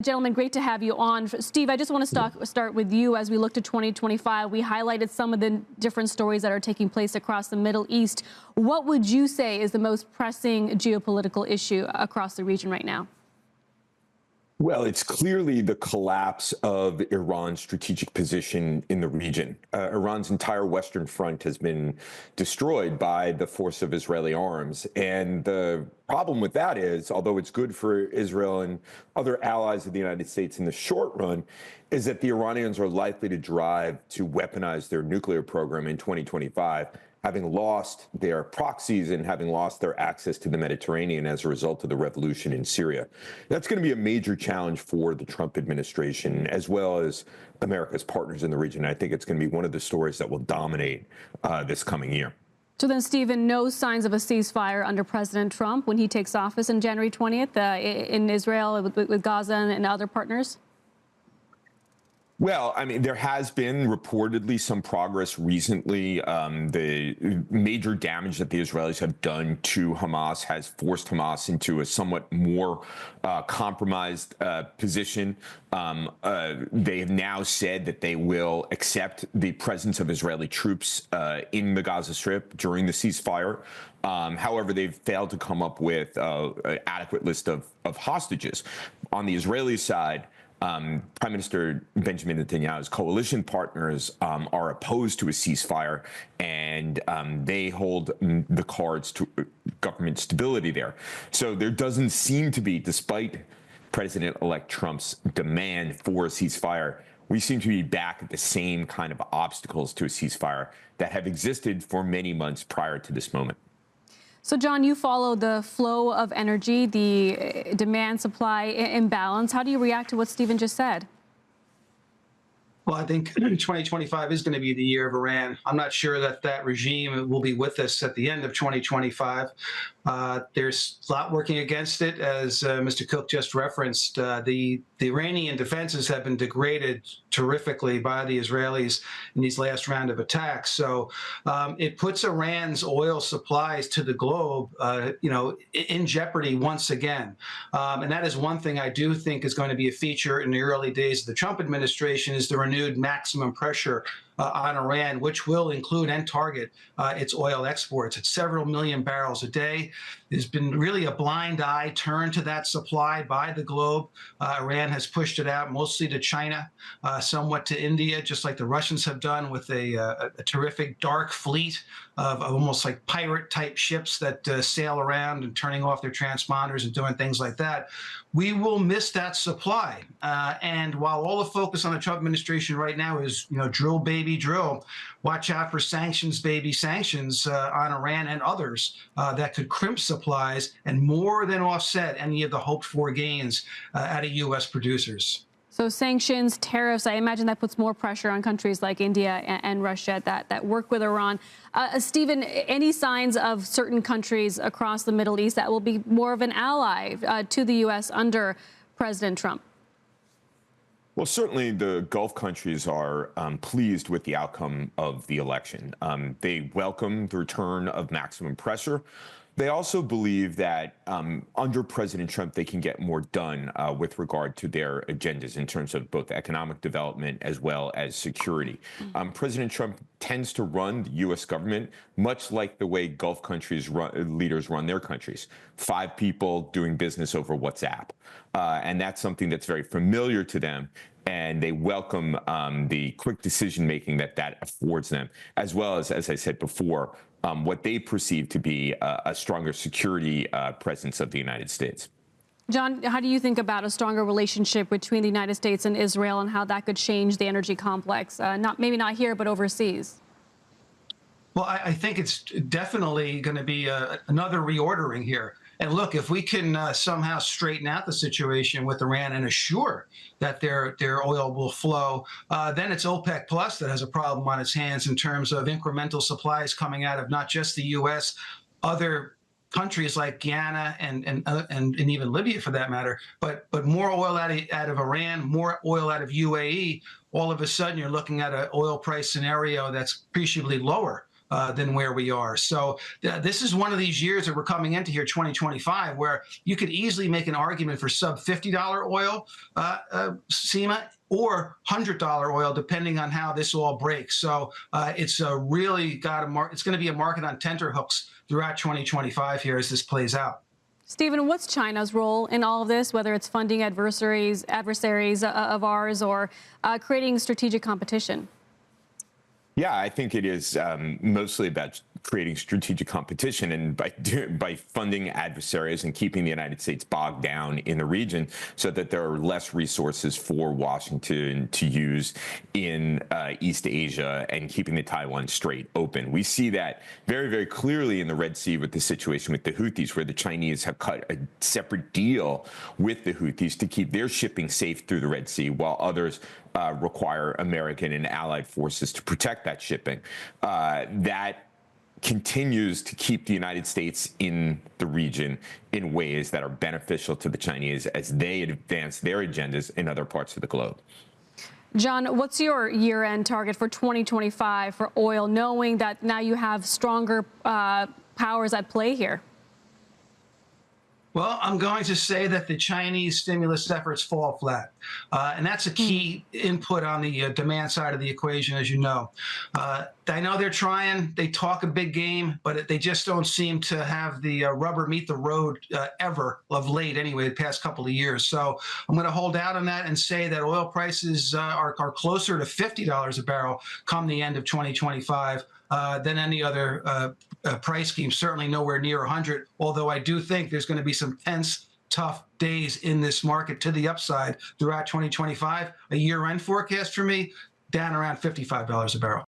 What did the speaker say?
Gentlemen, great to have you on. Steve, I just want to start with you as we look to 2025. We highlighted some of the different stories that are taking place across the Middle East. What would you say is the most pressing geopolitical issue across the region right now? Well, it's clearly the collapse of Iran's strategic position in the region. Iran's entire Western Front has been destroyed by the force of Israeli arms. And the problem with that is, although it's good for Israel and other allies of the United States in the short run, is that the Iranians are likely to drive to weaponize their nuclear program in 2025, having lost their proxies and having lost their access to the Mediterranean as a result of the revolution in Syria. That's going to be a major challenge for the Trump administration, as well as America's partners in the region. I think it's going to be one of the stories that will dominate this coming year. So then, Stephen, no signs of a ceasefire under President Trump when he takes office on January 20th in Israel with Gaza and other partners? Well, I mean, there has been reportedly some progress recently. The major damage that the Israelis have done to Hamas has forced Hamas into a somewhat more compromised position. They have now said that they will accept the presence of Israeli troops in the Gaza Strip during the ceasefire. However, they've failed to come up with an adequate list of hostages. On the Israeli side, Prime Minister Benjamin Netanyahu's coalition partners are opposed to a ceasefire, and they hold the cards to government stability there. So there doesn't seem to be, despite President-elect Trump's demand for a ceasefire, we seem to be back at the same kind of obstacles to a ceasefire that have existed for many months prior to this moment. So, John, you follow the flow of energy, the demand-supply imbalance. How do you react to what Stephen just said? Well, I think 2025 is going to be the year of Iran. I'm not sure that that regime will be with us at the end of 2025. There's a lot working against it, as Mr. Cook just referenced. The Iranian defenses have been degraded terrifically by the Israelis in these last round of attacks. So it puts Iran's oil supplies to the globe, in jeopardy once again. And that is one thing I do think is going to be a feature in the early days of the Trump administration, is the renewed maximum pressure on Iran, which will include and target its oil exports. It's several million barrels a day. There's been really a blind eye turned to that supply by the globe. Iran has pushed it out mostly to China, somewhat to India, just like the Russians have done with a terrific dark fleet of almost like pirate-type ships that sail around and turning off their transponders and doing things like that. We will miss that supply. And while all the focus on the Trump administration right now is, drill, baby, drill, watch out for sanctions, baby, sanctions on Iran and others that could crimp supplies and more than offset any of the hoped-for gains out of U.S. producers. So sanctions, tariffs, I imagine that puts more pressure on countries like India and Russia that work with Iran. Stephen, any signs of certain countries across the Middle East that will be more of an ally to the U.S. under President Trump? Well, certainly the Gulf countries are pleased with the outcome of the election. They welcome the return of maximum pressure. They also believe that under President Trump, they can get more done with regard to their agendas in terms of both economic development as well as security. President Trump tends to run the U.S. government much like the way Gulf countries leaders run their countries. 5 people doing business over WhatsApp. And that's something that's very familiar to them. And they welcome the quick decision-making that affords them, as well as I said before, what they perceive to be a stronger security presence of the United States. John, how do you think about a stronger relationship between the United States and Israel and how that could change the energy complex, maybe not here, but overseas? Well, I think it's definitely going to be another reordering here. And look, if we can somehow straighten out the situation with Iran and assure that their oil will flow, then it's OPEC Plus that has a problem on its hands in terms of incremental supplies coming out of not just the U.S., other countries like Guyana and even Libya, for that matter, but more oil out of Iran, more oil out of UAE. All of a sudden, you're looking at an oil price scenario that's appreciably lower than where we are. So this is one of these years that we're coming into here, 2025, where you could easily make an argument for sub $50 oil, SEMA, or $100 oil, depending on how this all breaks. So it's really got it's going to be a market on tenterhooks throughout 2025 here as this plays out. Stephen, what's China's role in all of this, whether it's funding adversaries of ours or creating strategic competition? Yeah, I think it is mostly about creating strategic competition, and by funding adversaries and keeping the United States bogged down in the region so that there are less resources for Washington to use in East Asia and keeping the Taiwan Strait open. We see that very, very clearly in the Red Sea with the situation with the Houthis, where the Chinese have cut a separate deal with the Houthis to keep their shipping safe through the Red Sea, while others require American and allied forces to protect that shipping. That continues to keep the United States in the region in ways that are beneficial to the Chinese as they advance their agendas in other parts of the globe. John, what's your year-end target for 2025 for oil, knowing that now you have stronger powers at play here? Well, I'm going to say that the Chinese stimulus efforts fall flat. And that's a key input on the demand side of the equation, as you know. I know they're trying. They talk a big game, but they just don't seem to have the rubber meet the road ever, of late anyway, the past couple of years. So I'm going to hold out on that and say that oil prices are closer to $50 a barrel come the end of 2025. Than any other price scheme, certainly nowhere near 100, although I do think there's going to be some tense, tough days in this market to the upside throughout 2025. A year-end forecast for me, down around $55 a barrel.